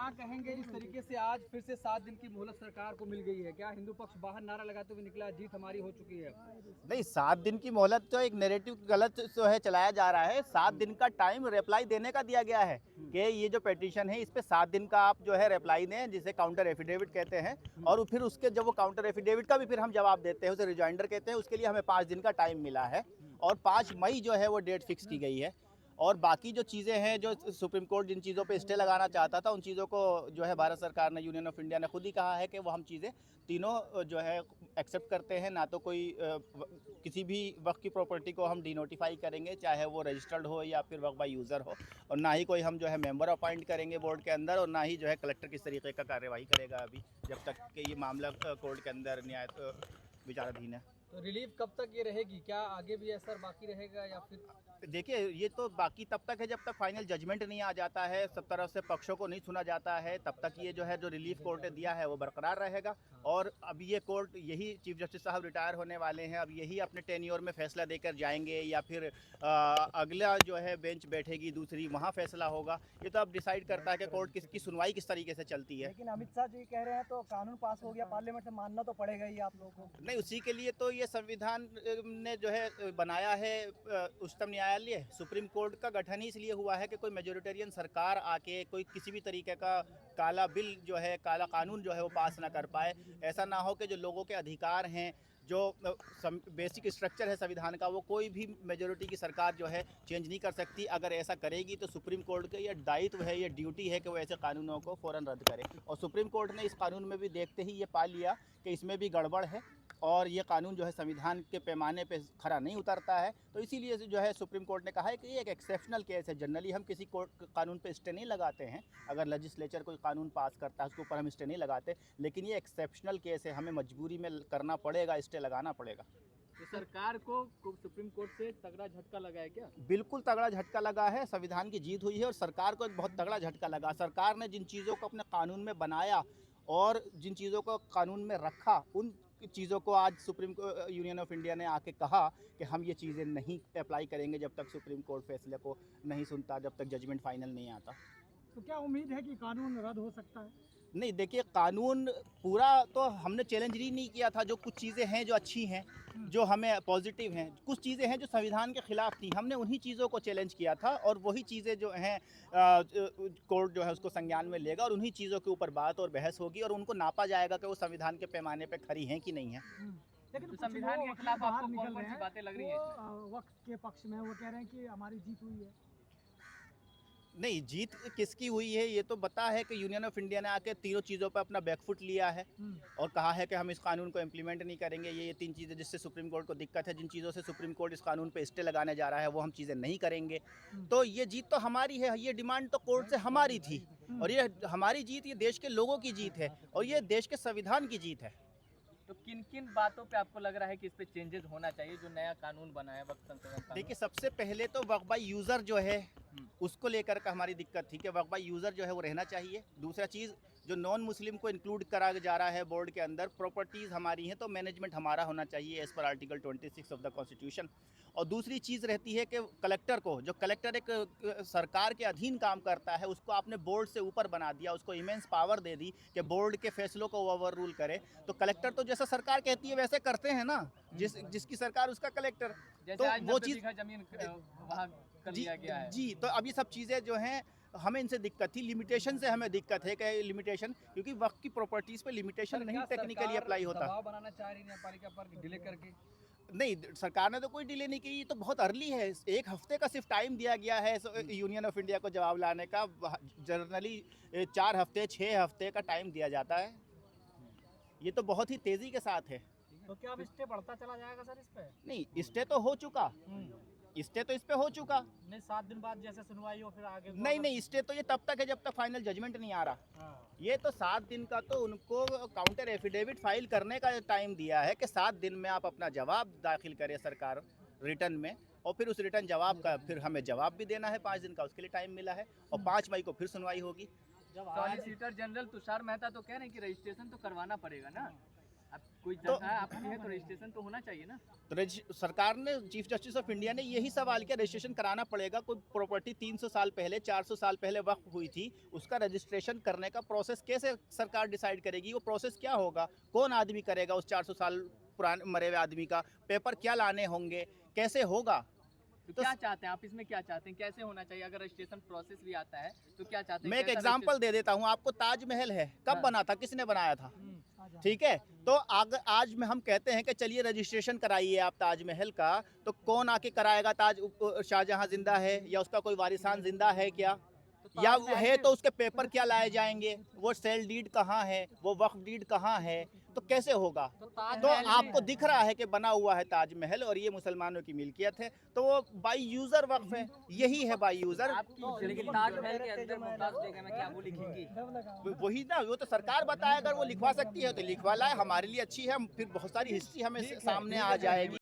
क्या कहेंगे जिस तरीके से आज फिर से 7 दिन की मोहलत सरकार को मिल गई है? क्या हिंदू पक्ष बाहर नारा लगाते हुए निकला, जीत हमारी हो चुकी है? नहीं, 7 दिन की मोहलत तो एक नैरेटिव गलत जो है चलाया जा रहा है। 7 दिन का टाइम रिप्लाई देने का दिया गया है कि ये जो पिटीशन है इस पे 7 दिन का आप जो है रिप्लाई दें, जिसे काउंटर एफिडेविट कहते हैं। और फिर उसके जब वो काउंटर एफिडेविट का भी फिर हम जवाब देते हैं, उसे रिजाइंडर कहते हैं, उसके लिए हमें 5 दिन का टाइम मिला है। और 5 मई जो है वो डेट फिक्स की गई है। और बाकी जो चीज़ें हैं, जो सुप्रीम कोर्ट जिन चीज़ों पे स्टे लगाना चाहता था, उन चीज़ों को जो है भारत सरकार ने, यूनियन ऑफ इंडिया ने खुद ही कहा है कि वो हम चीज़ें तीनों जो है एक्सेप्ट करते हैं। ना तो कोई किसी भी वक्त की प्रॉपर्टी को हम डिनोटिफाई करेंगे, चाहे वो रजिस्टर्ड हो या फिर वक्त बाय यूज़र हो, और ना ही कोई हम जो है मेंबर अपॉइंट करेंगे बोर्ड के अंदर, और ना ही जो है कलेक्टर किस तरीके का कार्यवाही करेगा अभी, जब तक कि ये मामला कोर्ट के अंदर न्याय विचाराधीन है। तो रिलीफ कब तक ये रहेगी? क्या आगे भी असर बाकी रहेगा या फिर? देखिए, ये तो बाकी तब तक है जब तक फाइनल जजमेंट नहीं आ जाता है, सब तरफ से पक्षों को नहीं सुना जाता है, तब तक ये जो है जो रिलीफ कोर्ट ने दिया है वो बरकरार रहेगा। और अब ये कोर्ट, यही चीफ जस्टिस साहब रिटायर होने वाले हैं, अब यही अपने टेन्योर में फैसला देकर जाएंगे, या फिर अगला जो है बेंच बैठेगी दूसरी, वहाँ फैसला होगा। ये तो अब डिसाइड करता है कि कोर्ट किसकी सुनवाई किस तरीके से चलती है। लेकिन अमित शाह जी कह रहे हैं तो कानून पास हो गया, पार्लियामेंट से मानना तो पड़ेगा ही आप लोगों को। नहीं, उसी के लिए तो ये संविधान ने जो है बनाया है उच्चतम न्यायालय। सुप्रीम कोर्ट का गठन ही इसलिए हुआ है कि कोई मेजोरिटेरियन सरकार आके कोई किसी भी तरीके का काला बिल जो है, काला कानून जो है वो पास ना कर पाए। ऐसा ना हो कि जो लोगों के अधिकार हैं, जो बेसिक स्ट्रक्चर है संविधान का, वो कोई भी मेजोरिटी की सरकार जो है चेंज नहीं कर सकती। अगर ऐसा करेगी तो सुप्रीम कोर्ट का ये दायित्व है, ये ड्यूटी है कि वो ऐसे कानूनों को फ़ौरन रद्द करे। और सुप्रीम कोर्ट ने इस कानून में भी देखते ही ये पा लिया कि इसमें भी गड़बड़ है और ये कानून जो है संविधान के पैमाने पे खरा नहीं उतरता है। तो इसीलिए जो है सुप्रीम कोर्ट ने कहा है कि ये एक एक्सेप्शनल केस है। जनरली हम किसी कोर्ट कानून पे स्टे नहीं लगाते हैं, अगर लेजिस्लेचर कोई कानून पास करता है उसके ऊपर हम स्टे नहीं लगाते, लेकिन ये एक्सेप्शनल केस है, हमें मजबूरी में करना पड़ेगा, स्टे लगाना पड़ेगा। तो सरकार को सुप्रीम कोर्ट से तगड़ा झटका लगा है क्या? बिल्कुल तगड़ा झटका लगा है, संविधान की जीत हुई है और सरकार को एक बहुत तगड़ा झटका लगा। सरकार ने जिन चीज़ों को अपने कानून में बनाया और जिन चीज़ों को कानून में रखा, उन चीज़ों को आज यूनियन ऑफ इंडिया ने आके कहा कि हम ये चीज़ें नहीं अप्लाई करेंगे जब तक सुप्रीम कोर्ट फैसले को नहीं सुनता, जब तक जजमेंट फाइनल नहीं आता। तो क्या उम्मीद है कि कानून रद्द हो सकता है? नहीं, देखिए, कानून पूरा तो हमने चैलेंज ही नहीं किया था। जो कुछ चीज़ें हैं जो अच्छी हैं, जो हमें पॉजिटिव हैं, कुछ चीज़ें हैं जो संविधान के खिलाफ थी, हमने उन्हीं चीज़ों को चैलेंज किया था। और वही चीज़ें जो हैं कोर्ट जो है उसको संज्ञान में लेगा और उन्हीं चीज़ों के ऊपर बात और बहस होगी और उनको नापा जाएगा कि वो संविधान के पैमाने पर खरी हैं कि नहीं है। लेकिन तो संविधान के खिलाफ आपको कौन-कौन सी बातें लग रही हैं इसमें? वक्त के पक्ष में वो कह रहे हैं कि हमारी जीत हुई है। नहीं, जीत किसकी हुई है ये तो पता है कि यूनियन ऑफ इंडिया ने आके तीनों चीज़ों पर अपना बैकफुट लिया है और कहा है कि हम इस कानून को इम्प्लीमेंट नहीं करेंगे। ये 3 चीज़ें जिससे सुप्रीम कोर्ट को दिक्कत है, जिन चीज़ों से सुप्रीम कोर्ट इस कानून पे स्टे लगाने जा रहा है, वो हम चीज़ें नहीं करेंगे। तो ये जीत तो हमारी है, ये डिमांड तो कोर्ट से हमारी थी और ये हमारी जीत, ये देश के लोगों की जीत है और ये देश के संविधान की जीत है। तो किन किन बातों पे आपको लग रहा है कि इस पे चेंजेस होना चाहिए, जो नया कानून बना है वक्त संशोधन कानून? देखिए, सबसे पहले तो वक्त बाय यूज़र जो है उसको लेकर का हमारी दिक्कत थी कि वक्त बाय यूज़र जो है वो रहना चाहिए। दूसरा चीज़, जो नॉन मुस्लिम को इंक्लूड करा जा रहा है बोर्ड के अंदर, प्रॉपर्टीज़ हमारी हैं तो मैनेजमेंट हमारा होना चाहिए as per article 26 of the constitution. और दूसरी चीज़ रहती है कि कलेक्टर को, जो कलेक्टर एक सरकार के अधीन काम करता है, उसको आपने बोर्ड से ऊपर बना दिया, उसको इमेंस पावर दे दी कि बोर्ड के फैसलों को ओवर रूल करे। तो कलेक्टर तो जैसा सरकार कहती है वैसे करते हैं ना, जिसकी सरकार उसका कलेक्टर। जैसे आज वो चीज़ जमीन वहाँ कर लिया गया है। जी, तो अब ये सब चीज़ें जो हैं हमें इनसे दिक्कत थी, लिमिटेशन से हमें दिक्कत है कि लिमिटेशन, क्योंकि वक्त की प्रॉपर्टीज़ पे लिमिटेशन नहीं टेक्निकली अप्लाई होता। दबाव बनाना चाह रही न्यायपालिका पर डिले करके? नहीं, सरकार ने तो कोई डिले नहीं की, ये तो बहुत अर्ली है। 1 हफ्ते का सिर्फ टाइम दिया गया है यूनियन ऑफ इंडिया को जवाब लाने का। जनरली 4 हफ्ते 6 हफ्ते का टाइम दिया जाता है, ये तो बहुत ही तेज़ी के साथ है। तो क्या अब स्टे बढ़ता चला जाएगा सर इस पे? नहीं, स्टे तो हो चुका, स्टे तो इस पे हो चुका। नहीं, 7 दिन बाद जैसे सुनवाई हो फिर आगे नहीं, स्टे तो ये तब तक है जब तक फाइनल जजमेंट नहीं आ रहा। ये तो 7 दिन का तो उनको काउंटर एफिडेविट फाइल करने का टाइम दिया है कि 7 दिन में आप अपना जवाब दाखिल करें सरकार रिटर्न में, और फिर उस रिटर्न जवाब का फिर हमें जवाब भी देना है 5 दिन का, उसके लिए टाइम मिला है। और 5 मई को फिर सुनवाई होगी। सॉलिसिटर जनरल तुषार मेहता तो कह रहे हैं कि रजिस्ट्रेशन तो करवाना पड़ेगा ना, अब कोई तो- जगह आपकी है तो रजिस्ट्रेशन तो होना चाहिए ना। तो सरकार ने, चीफ जस्टिस ऑफ इंडिया ने यही सवाल किया, रजिस्ट्रेशन कराना पड़ेगा। कोई प्रॉपर्टी 300 साल पहले, 400 साल पहले वक्फ हुई थी, उसका रजिस्ट्रेशन करने का प्रोसेस कैसे सरकार डिसाइड करेगी? वो प्रोसेस क्या होगा? कौन आदमी करेगा उस 400 साल पुराने मरे हुए आदमी का? पेपर क्या लाने होंगे? कैसे होगा? तो तो क्या चाहते हैं आप इसमें, क्या चाहते हैं, कैसे होना चाहिए? अगर रजिस्ट्रेशन प्रोसेस भी आता है तो क्या चाहते हैं? मैं एक कैसा एग्जांपल दे देता हूँ आपको। ताजमहल है, कब हाँ। बना था, किसने बनाया था? आजा। ठीक है, तो आज में हम कहते हैं कि चलिए रजिस्ट्रेशन कराइए आप ताजमहल का, तो कौन आके कराएगा? शाहजहां जिंदा है या उसका कोई वारिसान जिंदा है क्या? या वो है तो उसके पेपर क्या लाए जाएंगे? वो सेल डीड कहाँ है, वो वक्फ डीड कहाँ है? तो कैसे होगा? तो आपको दिख रहा है कि बना हुआ है ताजमहल और ये मुसलमानों की मिल्कियत है, तो वो बाई यूजर वक्फ है, यही है बाई यूजर। आपकी लेकिन ताजमहल के अंदर मुमताज बेगम है, क्या वो लिखेंगी? दब लगा। वही ना, वो तो सरकार बताए, अगर वो लिखवा सकती है तो लिखवा लाए, हमारे लिए अच्छी है, फिर बहुत सारी हिस्ट्री हमें सामने आ जाएगी।